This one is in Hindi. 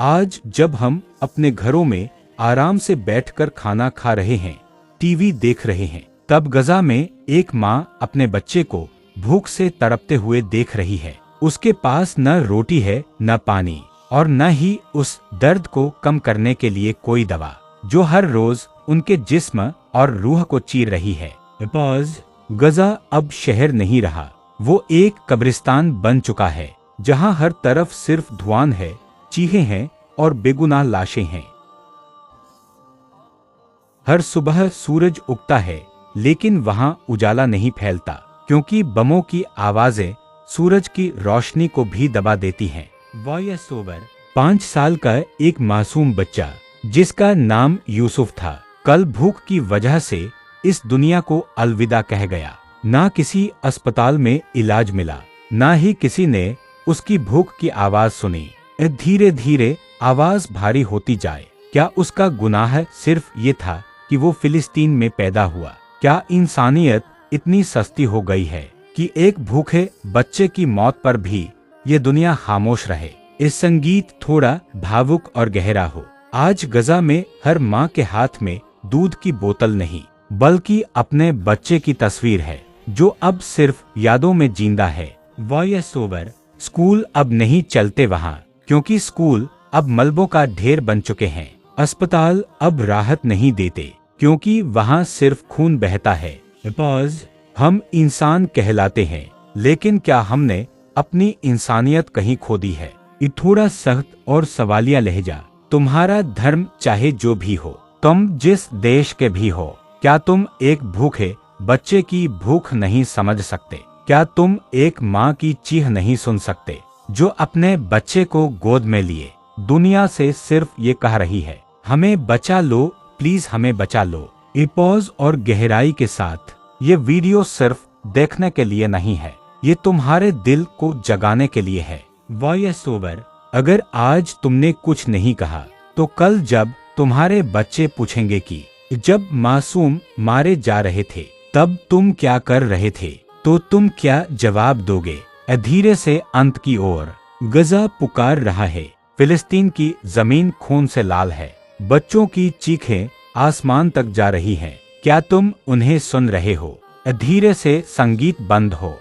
आज जब हम अपने घरों में आराम से बैठकर खाना खा रहे हैं, टीवी देख रहे हैं, तब गजा में एक माँ अपने बच्चे को भूख से तड़पते हुए देख रही है। उसके पास न रोटी है, न पानी, और न ही उस दर्द को कम करने के लिए कोई दवा, जो हर रोज उनके जिस्म और रूह को चीर रही है। गजा अब शहर नहीं रहा, वो एक कब्रिस्तान बन चुका है, जहाँ हर तरफ सिर्फ धुआं है, चीहे हैं और बेगुनाह लाशें हैं। हर सुबह सूरज उगता है, लेकिन वहाँ उजाला नहीं फैलता, क्योंकि बमों की आवाजें सूरज की रोशनी को भी दबा देती हैं। Voice over. 5 साल का एक मासूम बच्चा, जिसका नाम यूसुफ था, कल भूख की वजह से इस दुनिया को अलविदा कह गया। ना किसी अस्पताल में इलाज मिला, ना ही किसी ने उसकी भूख की आवाज सुनी। धीरे धीरे आवाज भारी होती जाए। क्या उसका गुनाह सिर्फ ये था कि वो फिलिस्तीन में पैदा हुआ? क्या इंसानियत इतनी सस्ती हो गई है कि एक भूखे बच्चे की मौत पर भी ये दुनिया खामोश रहे? इस संगीत थोड़ा भावुक और गहरा हो। आज गजा में हर माँ के हाथ में दूध की बोतल नहीं, बल्कि अपने बच्चे की तस्वीर है, जो अब सिर्फ यादों में जिंदा है। Voice over. स्कूल अब नहीं चलते वहाँ, क्योंकि स्कूल अब मलबों का ढेर बन चुके हैं। अस्पताल अब राहत नहीं देते, क्योंकि वहाँ सिर्फ खून बहता है। हम इंसान कहलाते हैं, लेकिन क्या हमने अपनी इंसानियत कहीं खो दी है? ये थोड़ा सख्त और सवालिया लहजा। तुम्हारा धर्म चाहे जो भी हो, तुम जिस देश के भी हो, क्या तुम एक भूखे बच्चे की भूख नहीं समझ सकते? क्या तुम एक माँ की चीख नहीं सुन सकते, जो अपने बच्चे को गोद में लिए दुनिया से सिर्फ ये कह रही है, हमें बचा लो, प्लीज हमें बचा लो। पॉज और गहराई के साथ, ये वीडियो सिर्फ देखने के लिए नहीं है, ये तुम्हारे दिल को जगाने के लिए है। Voice over. अगर आज तुमने कुछ नहीं कहा, तो कल जब तुम्हारे बच्चे पूछेंगे कि जब मासूम मारे जा रहे थे, तब तुम क्या कर रहे थे, तो तुम क्या जवाब दोगे? धीरे से अंत की ओर गजा पुकार रहा है। फिलिस्तीन की जमीन खून से लाल है। बच्चों की चीखें आसमान तक जा रही हैं। क्या तुम उन्हें सुन रहे हो? धीरे से संगीत बंद हो।